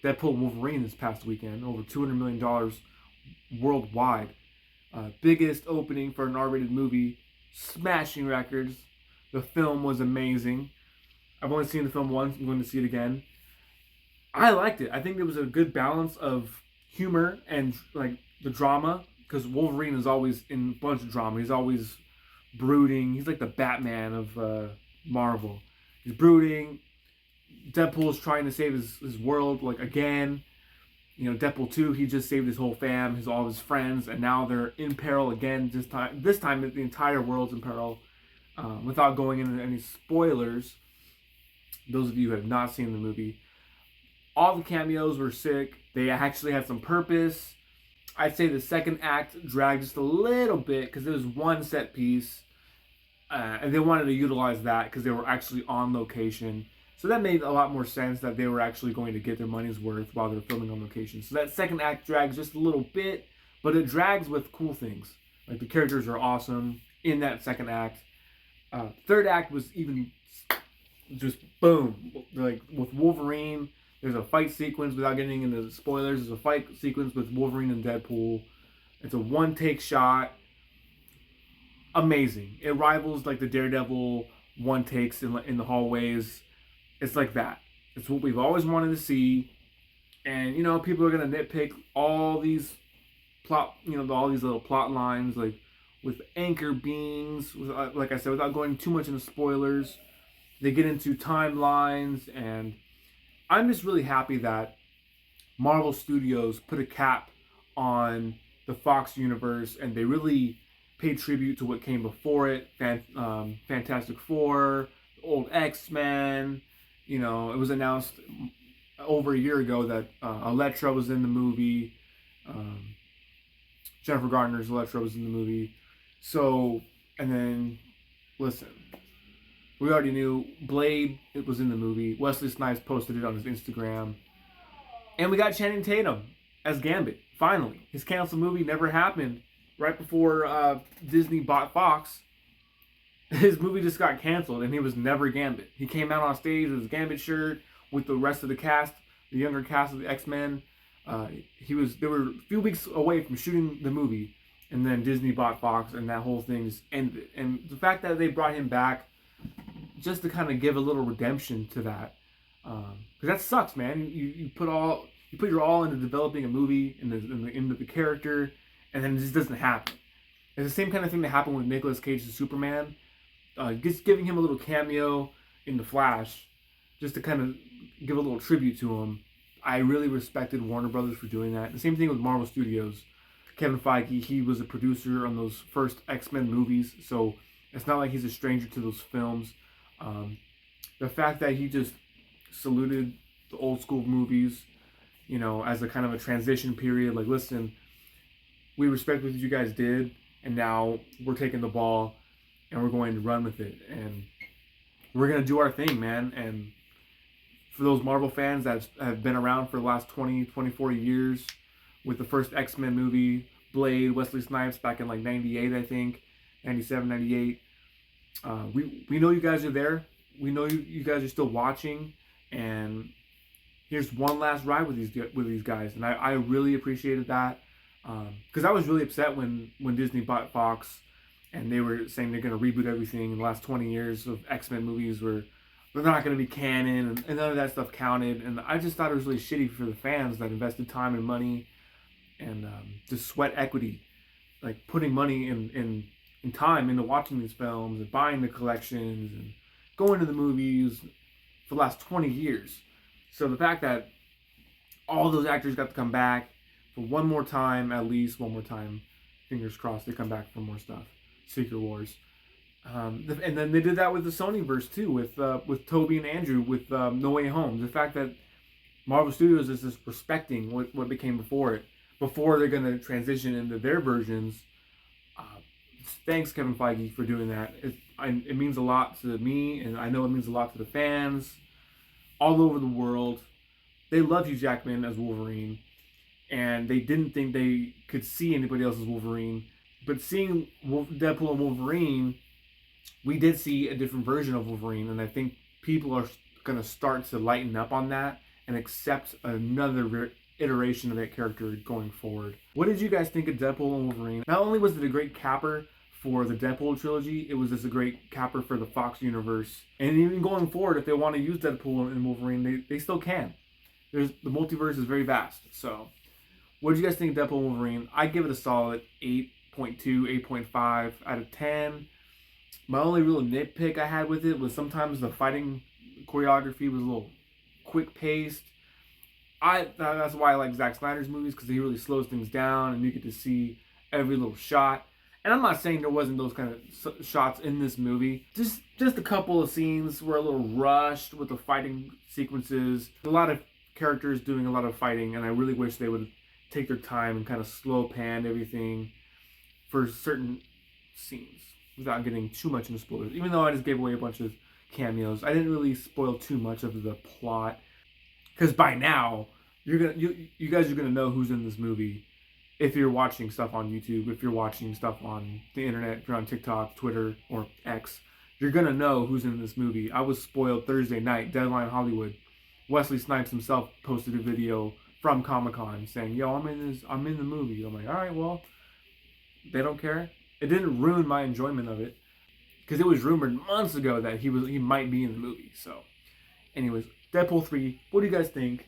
Deadpool and Wolverine this past weekend, over $200 million worldwide. Biggest opening for an R-rated movie, smashing records. The film was amazing. I've only seen the film once. I'm going to see it again. I liked it. I think there was a good balance of humor and like the drama, because Wolverine is always in a bunch of drama. He's always brooding. He's like the Batman of Marvel. He's brooding. Deadpool is trying to save his world, like, again. You know, Deadpool 2, he just saved his whole fam, all his friends, and now they're in peril again. This time the entire world's in peril. Without going into any spoilers, those of you who have not seen the movie, all the cameos were sick. They actually had some purpose. I'd say the second act dragged just a little bit because there was one set piece, and they wanted to utilize that because they were actually on location. So that made a lot more sense that they were actually going to get their money's worth while they were filming on location. So that second act drags just a little bit, but it drags with cool things. Like, the characters are awesome in that second act. Third act was even just boom. Like, with Wolverine, there's a fight sequence, without getting into spoilers, there's a fight sequence with Wolverine and Deadpool. It's a one-take shot. Amazing. It rivals, like, the Daredevil one-takes in the hallways. It's like that. It's what we've always wanted to see. And, you know, people are going to nitpick all these all these little plot lines, like, with anchor beings, like I said, without going too much into spoilers. They get into timelines, and I'm just really happy that Marvel Studios put a cap on the Fox universe, and they really paid tribute to what came before it. Fantastic Four, old X-Men. You know, it was announced over a year ago that Elektra was in the movie. Jennifer Garner's Elektra was in the movie. So, and then, listen, we already knew Blade, it was in the movie. Wesley Snipes posted it on his Instagram. And we got Channing Tatum as Gambit, finally. His canceled movie never happened. Right before Disney bought Fox, his movie just got canceled, and he was never Gambit. He came out on stage with his Gambit shirt with the rest of the cast, the younger cast of the X-Men. They were a few weeks away from shooting the movie, and then Disney bought Fox, and that whole thing just ended. And the fact that they brought him back just to kind of give a little redemption to that, because that sucks, man. You put your all into developing a movie, into the character, and then it just doesn't happen. It's the same kind of thing that happened with Nicolas Cage's Superman. Just giving him a little cameo in The Flash, just to kind of give a little tribute to him. I really respected Warner Brothers for doing that. The same thing with Marvel Studios. Kevin Feige, he was a producer on those first X-Men movies, so it's not like he's a stranger to those films. The fact that he just saluted the old school movies, you know, as a kind of a transition period, like, listen, we respect what you guys did, and now we're taking the ball and we're going to run with it, and we're going to do our thing, man. And for those Marvel fans that have been around for the last 20, 24 years, with the first X-Men movie, Blade, Wesley Snipes back in like 98, I think, 97, 98. We know you guys are there. We know you guys are still watching, and here's one last ride with these guys, and I really appreciated that, because I was really upset when Disney bought Fox, and they were saying they're going to reboot everything. In the last 20 years of X-Men movies they're not going to be canon, and none of that stuff counted, and I just thought it was really shitty for the fans that invested time and money and just sweat equity, like putting money in time into watching these films and buying the collections and going to the movies for the last 20 years. So the fact that all those actors got to come back for one more time, at least one more time, fingers crossed they come back for more stuff, Secret Wars. And then they did that with the Sonyverse too, with Toby and Andrew with No Way Home. The fact that Marvel Studios is just respecting what became before they're going to transition into their versions. Thanks, Kevin Feige, for doing that. It means a lot to me, and I know it means a lot to the fans all over the world. They love Hugh Jackman as Wolverine, and they didn't think they could see anybody else as Wolverine. But seeing Deadpool and Wolverine, we did see a different version of Wolverine, and I think people are going to start to lighten up on that and accept another iteration of that character going forward. What did you guys think of Deadpool and Wolverine? Not only was it a great capper for the Deadpool trilogy, it was just a great capper for the Fox universe. And even going forward, if they want to use Deadpool and Wolverine, they still can. The multiverse is very vast. So, what did you guys think of Deadpool and Wolverine? I give it a solid 8.2, 8.5 out of 10. My only real nitpick I had with it was sometimes the fighting choreography was a little quick paced. That's why I like Zack Snyder's movies, because he really slows things down and you get to see every little shot. And I'm not saying there wasn't those kind of shots in this movie. Just a couple of scenes were a little rushed with the fighting sequences. A lot of characters doing a lot of fighting, and I really wish they would take their time and kind of slow pan everything for certain scenes without getting too much into spoilers. Even though I just gave away a bunch of cameos, I didn't really spoil too much of the plot, because by now you guys are gonna know who's in this movie. If you're watching stuff on YouTube, if you're watching stuff on the internet, if you're on TikTok, Twitter, or X, you're gonna know who's in this movie. I was spoiled Thursday night, Deadline Hollywood. Wesley Snipes himself posted a video from Comic-Con saying, "Yo, I'm in the movie." I'm like, all right, well, they don't care. It didn't ruin my enjoyment of it, because it was rumored months ago that he might be in the movie. So, anyways, Deadpool 3. What do you guys think?